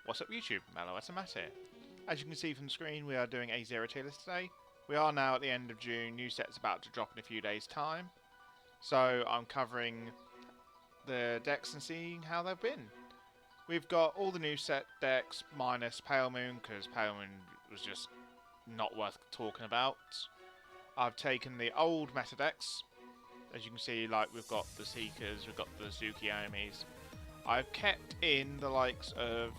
What's up YouTube, Mellow Matt here. As you can see from the screen, we are doing a zero tier list today. We are now at the end of June, new sets about to drop in a few days time. So I'm covering the decks and seeing how they've been. We've got all the new set decks minus Pale Moon, because Pale Moon was just not worth talking about. I've taken the old meta decks. As you can see, like we've got the Seekers, we've got the Tsukiyomis. I've kept in the likes of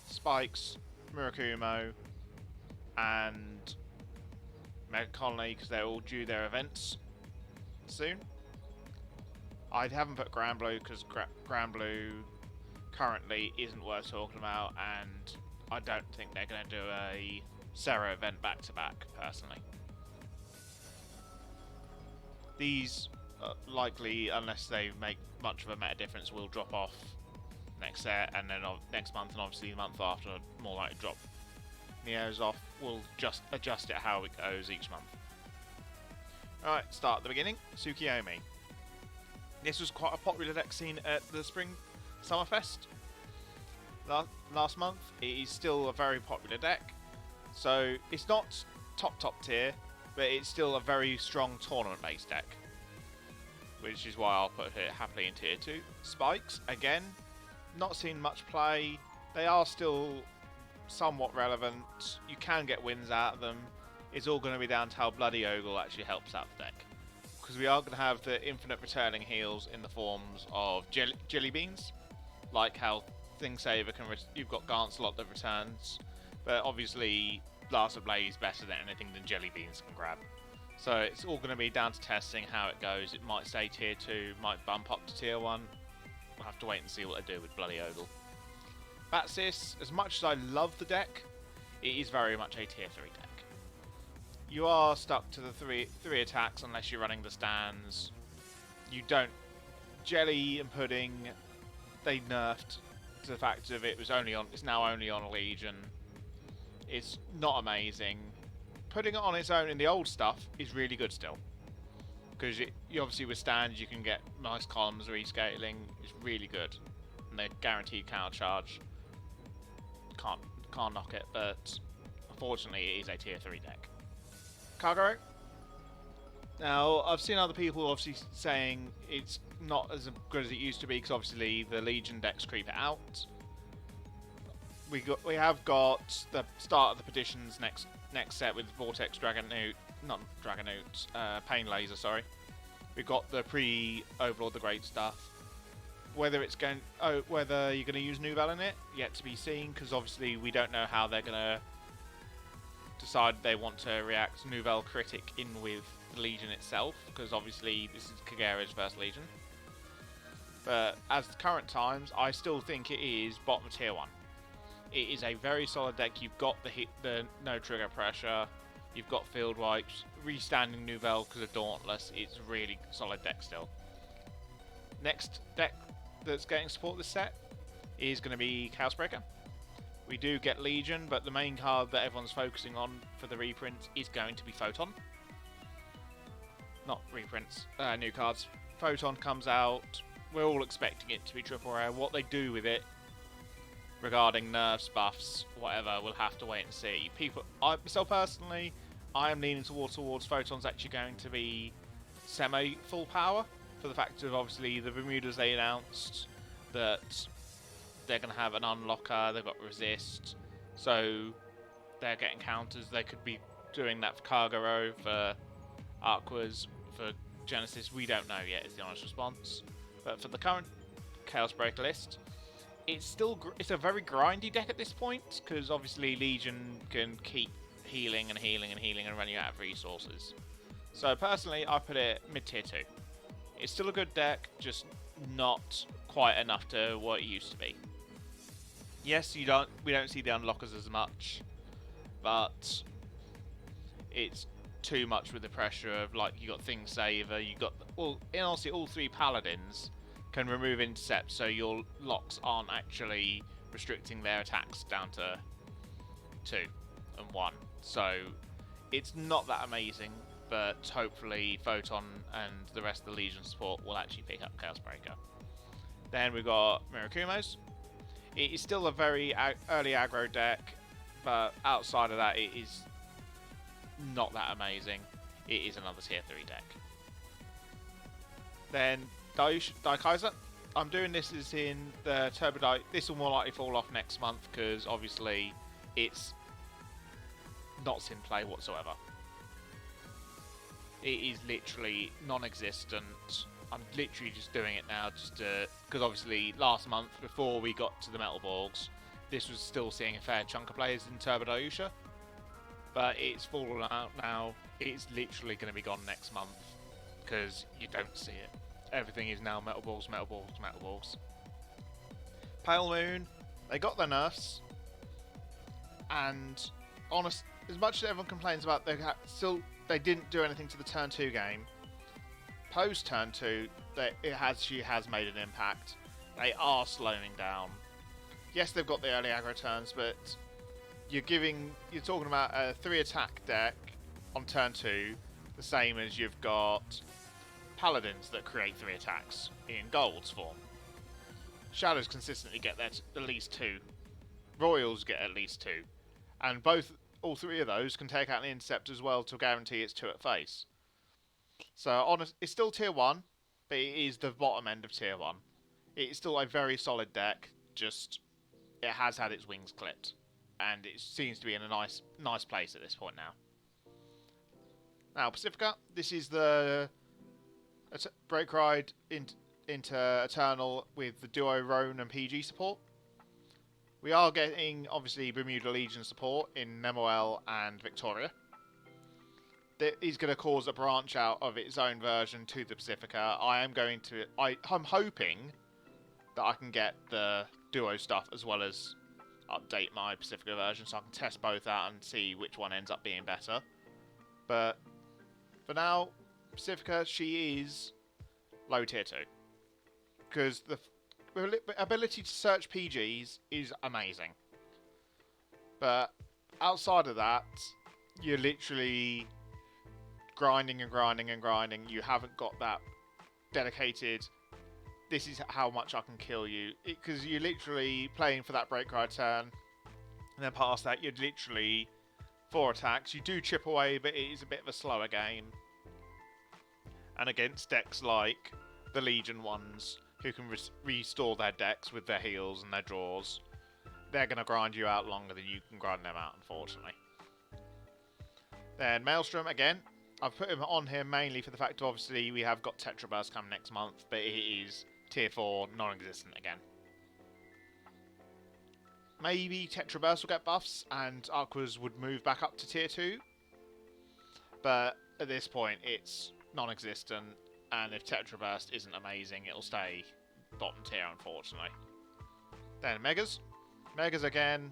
Spikes, Murakumo, and Mega Colony because they're all due their events soon. I haven't put Granblue because Granblue currently isn't worth talking about, and I don't think they're going to do a Sero event back to back personally. These likely, unless they make much of a meta difference, will drop off next set, and then next month, and obviously the month after, more likely drop Neos off. We'll just adjust it how it goes each month. Alright, start at the beginning. Tsukiyomi. This was quite a popular deck scene at the Spring Summerfest last month. It is still a very popular deck. So it's not top tier, but it's still a very strong tournament based deck, which is why I'll put it happily in tier 2. Spikes, again, not seen much play. They are still somewhat relevant. You can get wins out of them. It's all going to be down to how Bloody Ogle actually helps out the deck, because we are going to have the infinite returning heals in the forms of jelly beans, like how Thingsaver can. You've got Gancelot that returns, but obviously Blast of Blaze is better than anything than jelly beans can grab. So it's all going to be down to testing how it goes. It might stay tier 2, might bump up to tier 1. We'll have to wait and see what they do with Bloody Ogle. Batsis, as much as I love the deck, it is very much a tier 3 deck. You are stuck to the three attacks unless you're running the stands. You don't. Jelly and Pudding, they nerfed to the fact of it's now only on a Legion. It's not amazing. Putting it on its own in the old stuff is really good still, because you obviously with stands you can get nice columns rescaling. It's really good, and they're guaranteed counter charge. Can't knock it, but unfortunately it is a tier 3 deck. Kagero. Now I've seen other people obviously saying it's not as good as it used to be, because obviously the Legion decks creep it out. We have got the start of the petitions next set with Vortex Pain Laser, sorry. We've got the pre-Overlord the Great stuff. Whether whether you're going to use Nouvelle in it, yet to be seen, because obviously we don't know how they're going to decide they want to react Nouvelle Critic in with the Legion itself, because obviously this is Kagera's first Legion. But as current times, I still think it is bottom of tier 1. It is a very solid deck. You've got the no trigger pressure, you've got field wipes, restanding Nouvelle because of Dauntless. It's a really solid deck still. Next deck that's getting support this set is going to be Chaosbreaker. We do get Legion, but the main card that everyone's focusing on for the reprints is going to be Photon. Not reprints, new cards. Photon comes out. We're all expecting it to be triple rare. What they do with it regarding nerfs, buffs, whatever, we'll have to wait and see. Myself personally, I am leaning towards Photon's actually going to be semi-full power, for the fact of obviously the Bermudas they announced that they're going to have an unlocker, they've got resist, so they're getting counters. They could be doing that for Kagero, for Aquas, for Genesis. We don't know yet is the honest response. But for the current Chaosbreaker list, it's a very grindy deck at this point, because obviously Legion can keep healing and run you out of resources. So personally, I put it mid tier 2. It's still a good deck, just not quite enough to what it used to be. Yes, we don't see the unlockers as much, but it's too much with the pressure of, like, you got Thingsaver, you got honestly all 3 paladins can remove intercept, so your locks aren't actually restricting their attacks down to 2 and 1. So it's not that amazing, but hopefully Photon and the rest of the Legion support will actually pick up Chaosbreaker. Then we've got Mirakumos. It is still a very early aggro deck, but outside of that, it is not that amazing. It is another tier 3 deck. Then Daikaiser. I'm doing this as in the Turbo Dai. This will more likely fall off next month because obviously it's not in play whatsoever. It is literally non-existent. I'm literally just doing it now just because obviously last month before we got to the Metal Borgs, this was still seeing a fair chunk of players in Turbo Daiusha, but it's fallen out now. It's literally going to be gone next month because you don't see it. Everything is now Metal Balls, Metal Balls, Metal Balls. Pale Moon, they got their nerfs, and honest, as much as everyone complains about they didn't do anything to the turn 2 game. Post turn 2, she has made an impact. They are slowing down. Yes, they've got the early aggro turns, but you're talking about a 3 attack deck on turn 2, the same as you've got Paladins that create 3 attacks in Gold's form. Shadows consistently get at least 2. Royals get at least 2. And all 3 of those can take out an Intercept as well to guarantee it's 2 at face. So it's still tier 1, but it is the bottom end of tier 1. It's still a very solid deck, just it has had its wings clipped. And it seems to be in a nice place at this point now. Now, Pacifica, this is the Break Ride into Eternal with the duo Roan and PG support. We are getting, obviously, Bermuda Legion support in Nemoel and Victoria. That is going to cause a branch out of its own version to the Pacifica. I'm hoping that I can get the duo stuff as well as update my Pacifica version so I can test both out and see which one ends up being better. But for now, Pacifica, she is low tier 2. Because the ability to search PGs is amazing. But outside of that, you're literally grinding and grinding and grinding. You haven't got that dedicated, this is how much I can kill you. Because you're literally playing for that break ride turn. And then past that, you're literally 4 attacks. You do chip away, but it is a bit of a slower game. And against decks like the Legion ones, who can restore their decks with their heals and their draws, they're going to grind you out longer than you can grind them out, unfortunately. Then Maelstrom, again, I've put him on here mainly for the fact, obviously, we have got Tetra Burst coming next month, but it is tier 4, non-existent again. Maybe Tetra Burst will get buffs, and Aquas would move back up to tier 2. But at this point, it's non-existent, and if Tetra Burst isn't amazing, it'll stay bottom tier, unfortunately. Then Megas. Megas, again,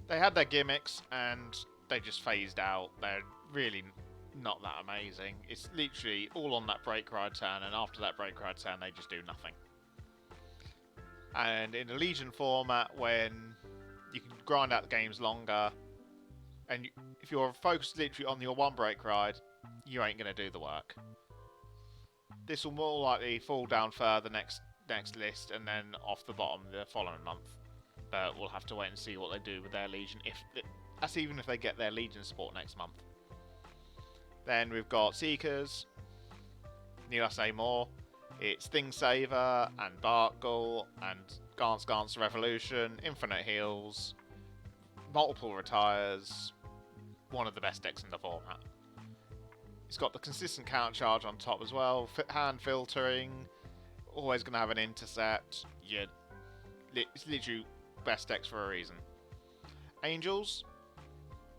they had their gimmicks, and they just phased out. They're really not that amazing. It's literally all on that break ride turn, and after that break ride turn, they just do nothing. And in the Legion format, when you can grind out the games longer, and if you're focused literally on your 1 break ride, you ain't going to do the work. This will more likely fall down further next list, and then off the bottom the following month. But we'll have to wait and see what they do with their Legion. That's even if they get their Legion support next month. Then we've got Seekers. Need I say more? It's Thing Saver and Barkgull and Gance Revolution, Infinite Heals, multiple retires. One of the best decks in the format. It's got the consistent counter charge on top as well. Hand filtering. Always going to have an intercept. It's literally best decks for a reason. Angels.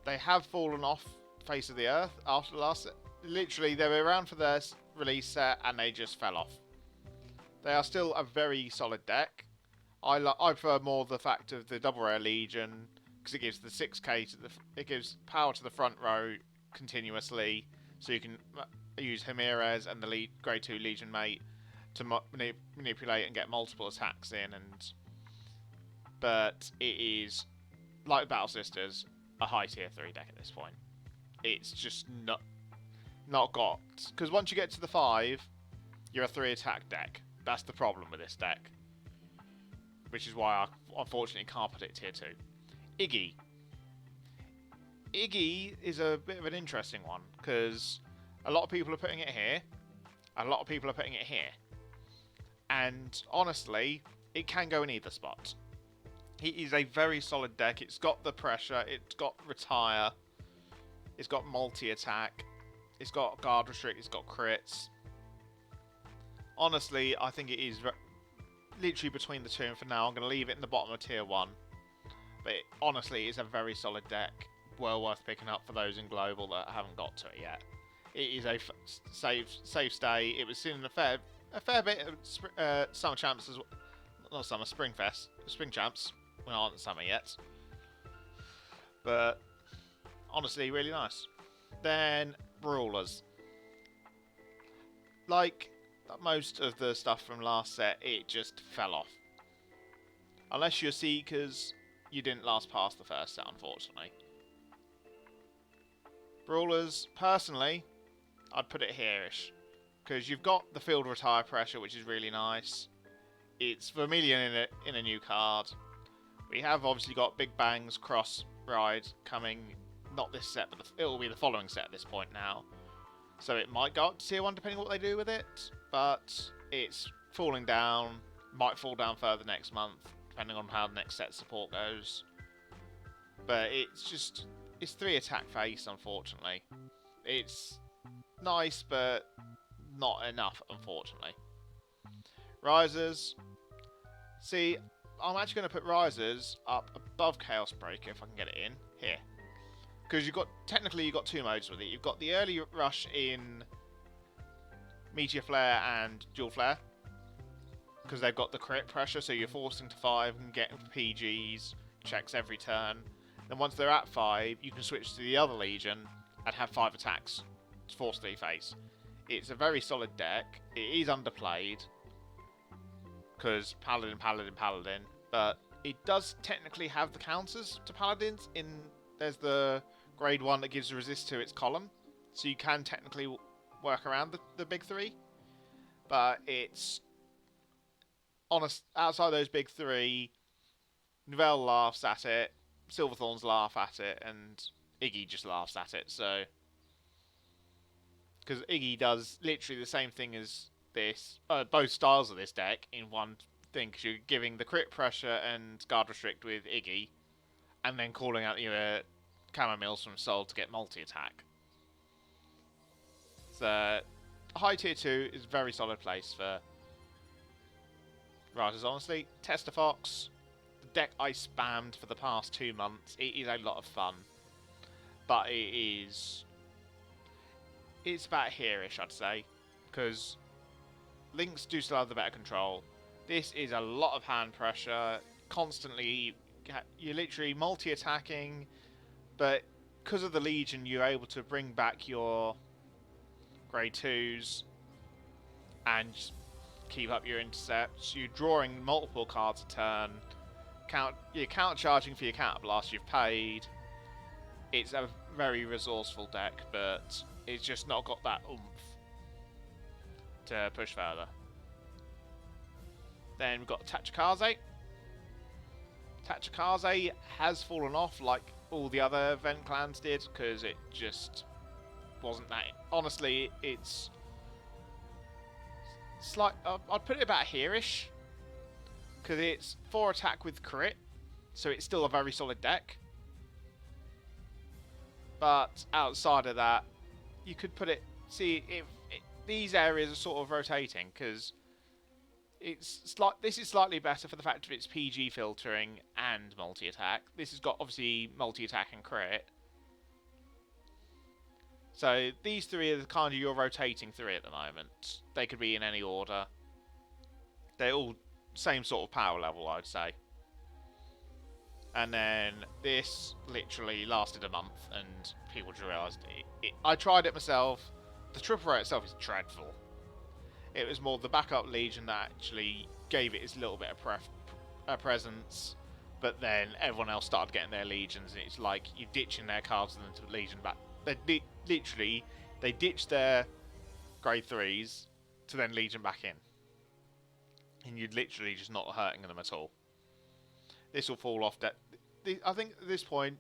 They have fallen off face of the earth after the last set. Literally, they were around for their release set and they just fell off. They are still a very solid deck. I prefer more the fact of the double rare Legion because it gives the 6k it gives power to the front row continuously. So you can use Ramirez and the Grade 2 Legion mate to manipulate and get multiple attacks in. But it is, like Battle Sisters, a high tier 3 deck at this point. It's just not got... Because once you get to the 5, you're a 3 attack deck. That's the problem with this deck. which is why I unfortunately can't put it tier 2. Iggy. Iggy is a bit of an interesting one, because a lot of people are putting it here, a lot of people are putting it here. And honestly, it can go in either spot. He is a very solid deck. It's got the pressure, it's got retire, it's got multi-attack, it's got guard restrict, it's got crits. Honestly, I think it is literally between the two, and for now I'm going to leave it in the bottom of tier 1. But honestly, it's a very solid deck. Well worth picking up for those in Global that haven't got to it yet. It is a safe stay. It was seen in a fair bit of Summer Champs as well. Not Summer, Spring Champs. We aren't in Summer yet. But honestly, really nice. Then Brawlers. Like most of the stuff from last set, it just fell off. Unless you're Seekers, you didn't last past the first set, unfortunately. Brawlers, personally, I'd put it here-ish. Because you've got the field retire pressure, which is really nice. It's Vermilion in a new card. We have obviously got Big Bang's Cross Ride coming, not this set, but it will be the following set at this point now. So it might go up to tier 1 depending on what they do with it, but it's falling down, might fall down further next month, depending on how the next set support goes. But it's 3 attack face, unfortunately. It's nice, but not enough, unfortunately. Risers. See, I'm actually going to put Risers up above Chaos Breaker if I can get it in. Here. Because technically you've got 2 modes with it. You've got the early rush in Meteor Flare and Dual Flare. Because they've got the crit pressure, so you're forcing to 5 and getting PGs, checks every turn. Then once they're at 5, you can switch to the other Legion and have 5 attacks to force 3 face. It's a very solid deck. It is underplayed. Because Paladin, but it does technically have the counters to Paladins. There's the grade 1 that gives resist to its column, so you can technically work around the big 3. But it's honest outside those big 3. Novell laughs at it, Silverthorns laugh at it, and Iggy just laughs at it. So because Iggy does literally the same thing as this, both styles of this deck in one thing, because you're giving the crit pressure and guard restrict with Iggy, and then calling out your Chamomils from Soul to get multi-attack. So, high tier 2 is a very solid place for Risers, honestly. Testafox, the deck I spammed for the past 2 months. It is a lot of fun, but it's about here-ish, I'd say, because Lynx do still have the better control. This is a lot of hand pressure, constantly, you're literally multi-attacking, but because of the Legion, you're able to bring back your grade 2s and keep up your intercepts. You're drawing multiple cards a turn, you're counter-charging for your counter-blast you've paid. It's a very resourceful deck, but it's just not got that oomph to push further. Then we've got Tachikaze. Tachikaze has fallen off like all the other event clans did, because it just wasn't that. Honestly, it's slight. I'd put it about here-ish, because it's 4 attack with crit, so it's still a very solid deck. But outside of that, you could put it. See, these areas are sort of rotating, because this is slightly better for the fact of its PG filtering and multi-attack. This has got obviously multi-attack and crit. So these 3 are kind of your rotating 3 at the moment. They could be in any order. They're all same sort of power level, I'd say. And then this literally lasted a month, and people just realised it. I tried it myself. The triple rate itself is dreadful. It was more the backup Legion that actually gave it its little bit of presence, but then everyone else started getting their Legions, and it's like you're ditching their cards and then to Legion back. They ditched their grade 3s to then Legion back in, and you're literally just not hurting them at all. this will fall off. I think at this point,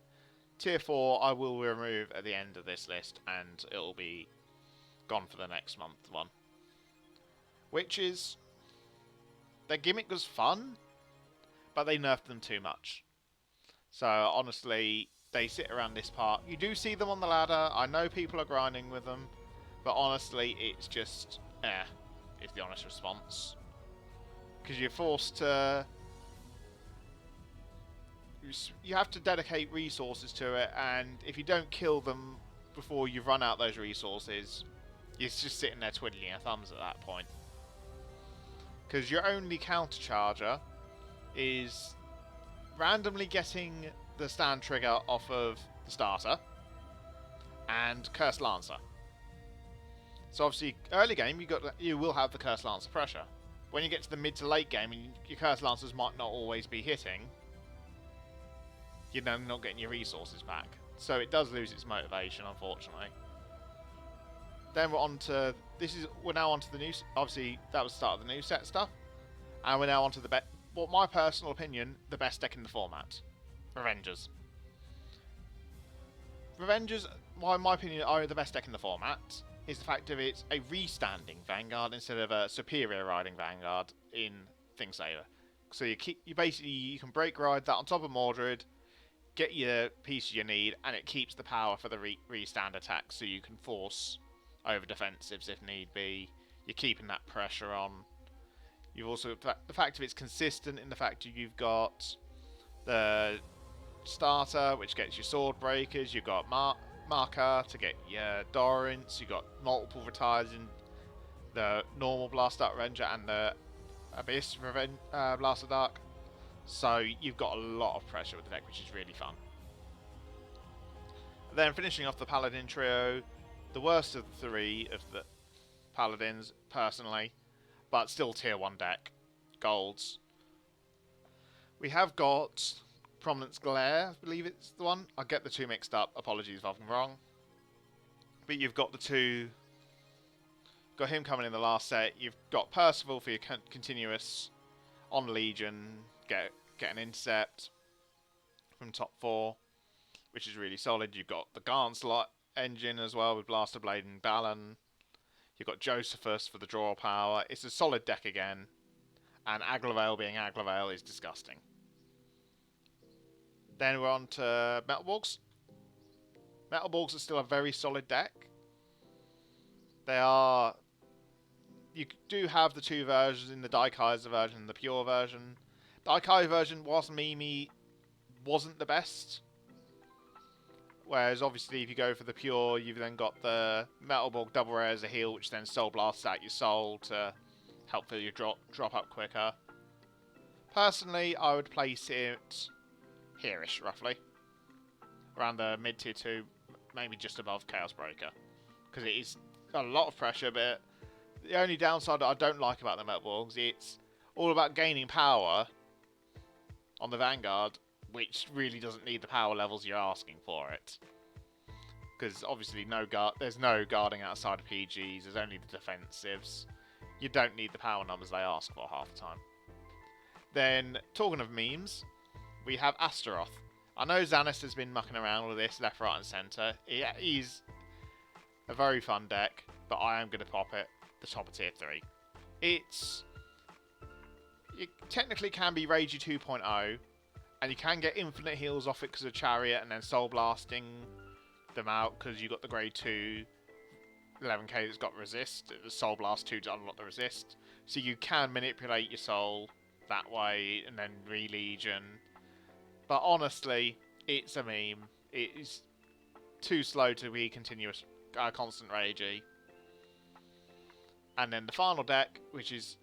Tier 4 I will remove at the end of this list, and it'll be gone for the next month one. Which is... Their gimmick was fun, but they nerfed them too much. So honestly, they sit around this part. You do see them on the ladder. I know people are grinding with them, but honestly, it's just is the honest response. Because you're forced to... You have to dedicate resources to it, and if you don't kill them before you've run out those resources, you're just sitting there twiddling your thumbs at that point. Because your only countercharger is randomly getting the stand trigger off of the starter and Cursed Lancer. So obviously, early game you will have the Cursed Lancer pressure. When you get to the mid to late game, and your Cursed Lancers might not always be hitting, you're then not getting your resources back. So it does lose its motivation, unfortunately. Then we're on to we're now on to the new. Obviously, that was the start of the new set stuff, and we're now on to the what my personal opinion, the best deck in the format, Revengers. Revengers, in my opinion, are the best deck in the format. Is the fact of it's a restanding Vanguard instead of a superior riding Vanguard in Thingsaver. So you can break ride that on top of Mordred, get your pieces you need, and it keeps the power for the restand attack, so you can force over defensives if need be. You're keeping that pressure on. You've also the fact of it's consistent in the fact you've got the starter, which gets your sword breakers. You've got marker to get your Dorrance. You've got multiple retires in the normal Blast Dark Ranger and the Abyss Blaster Dark. So you've got a lot of pressure with the deck, which is really fun. Then finishing off the Paladin trio, the worst of the three of the Paladins, personally, but still tier 1 deck, Golds. We have got Prominence Glare, I believe it's the one. I get the two mixed up, apologies if I'm wrong. But you've got the two, got him coming in the last set. You've got Percival for your continuous on Legion, get an intercept from top 4, which is really solid. You've got the Gauntlet engine as well with Blaster Blade and Balan. You've got Josephus for the draw power. It's a solid deck again, and Aglavale being Aglavale is disgusting. Then we're on to Metal Borgs. Metal Borgs are still a very solid deck. They are... You do have the two versions in the Daikaiser version and the Pure version. The Daikai version, whilst Mimi wasn't the best, whereas obviously if you go for the Pure, you've then got the Metal Borg double rare as a heal, which then soul blasts out your soul to help fill your drop up quicker. Personally, I would place it here-ish, roughly. Around the mid tier 2, maybe just above Chaos Breaker. Because it is got a lot of pressure, but the only downside that I don't like about the Metal Borgs, it's all about gaining power on the Vanguard, which really doesn't need the power levels you're asking for it. Because obviously there's no guarding outside of PGs, there's only the defensives. You don't need the power numbers they ask for half the time. Then, talking of memes, we have Astaroth. I know Xanis has been mucking around with this left, right and centre. He's a very fun deck, but I am going to pop it the top of tier 3. It technically can be Ragey 2.0, and you can get infinite heals off it because of Chariot, and then Soul Blasting them out because you got the grade 2 11k that's got resist, the Soul Blast 2 to unlock the resist. So you can manipulate your soul that way and then re-legion. But honestly, it's a meme. It is too slow to be continuous, constant ragey. And then the final deck, which is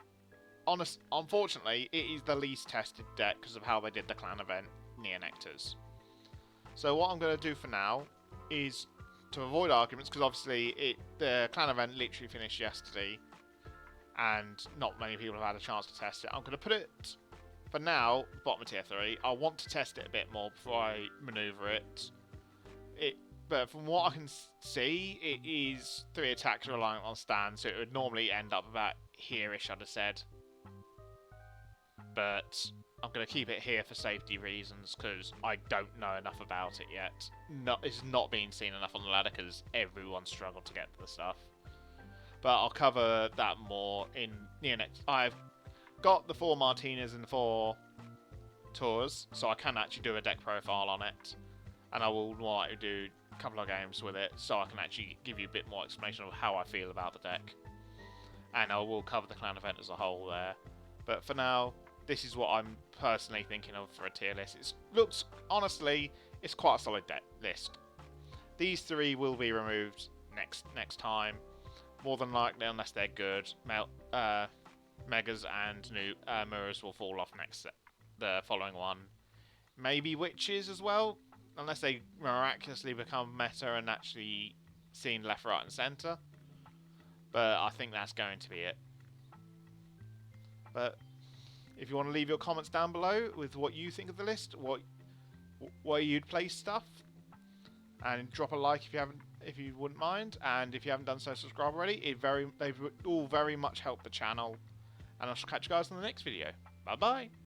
unfortunately, it is the least tested deck because of how they did the clan event, Neonectars. So what I'm going to do for now is, to avoid arguments, because obviously the clan event literally finished yesterday, and not many people have had a chance to test it. I'm going to put it, for now, bottom of tier 3. I want to test it a bit more before I manoeuvre it. But from what I can see, it is 3 attacks reliant on stand, so it would normally end up about here-ish, I'd have said. But I'm going to keep it here for safety reasons because I don't know enough about it yet. It's not being seen enough on the ladder because everyone struggled to get to the stuff. But I'll cover that more in next. I've got the 4 Martinas and the 4 Tours, so I can actually do a deck profile on it. And I will more likely do a couple of games with it, so I can actually give you a bit more explanation of how I feel about the deck. And I will cover the clan event as a whole there. But for now, this is what I'm personally thinking of for a tier list. It looks, honestly, it's quite a solid list. These 3 will be removed next time, more than likely, unless they're good. Megas and new mirrors will fall off the following one. Maybe witches as well, unless they miraculously become meta and actually seen left, right, and centre. But I think that's going to be it. But if you want to leave your comments down below with what you think of the list, where you'd place stuff, and drop a like if you wouldn't mind, and if you haven't done so, subscribe already. They've all very much helped the channel, and I shall catch you guys in the next video. Bye bye.